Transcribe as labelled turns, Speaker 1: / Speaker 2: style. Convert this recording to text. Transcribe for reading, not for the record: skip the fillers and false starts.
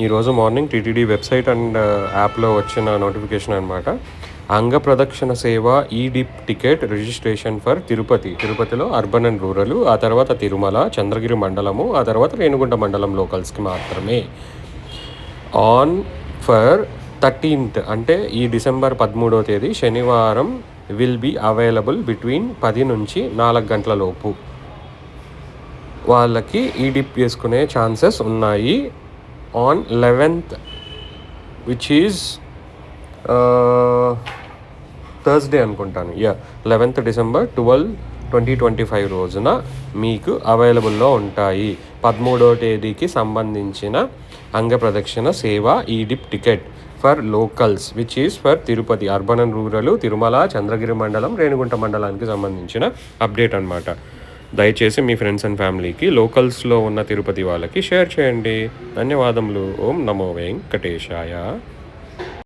Speaker 1: ఈరోజు morning TTD website and యాప్లో వచ్చిన నోటిఫికేషన్ అనమాట. అంగ ప్రదక్షిణ సేవ ఈడిప్ టికెట్ రిజిస్ట్రేషన్ ఫర్ తిరుపతిలో అర్బన్ అండ్ రూరల్, ఆ తర్వాత తిరుమల, చంద్రగిరి మండలము, ఆ తర్వాత రేణిగుంట మండలం లోకల్స్కి మాత్రమే. ఆన్ ఫర్ 13th అంటే ఈ డిసెంబర్ 13వ తేదీ శనివారం విల్ బీ అవైలబుల్ బిట్వీన్ 10 నుంచి 4 గంటల లోపు వాళ్ళకి ఈడిప్ చేసుకునే ఛాన్సెస్ ఉన్నాయి. On 11th which is Thursday అనుకుంటాను. 11th December 12, 2025 రోజున మీకు అవైలబుల్లో ఉంటాయి 13వ తేదీకి సంబంధించిన అంగప్రదక్షిణ సేవ ఈడిప్ ticket for locals which is for Tirupati, urban and rural, Tirumala, Chandragiri మండలం, రేణిగుంట మండలానికి సంబంధించిన అప్డేట్ అనమాట. దయచేసి మీ ఫ్రెండ్స్ అండ్ ఫ్యామిలీకి లోకల్స్లో ఉన్న తిరుపతి వాళ్ళకి షేర్ చేయండి. ధన్యవాదములు. ఓం నమో వెంకటేశాయ.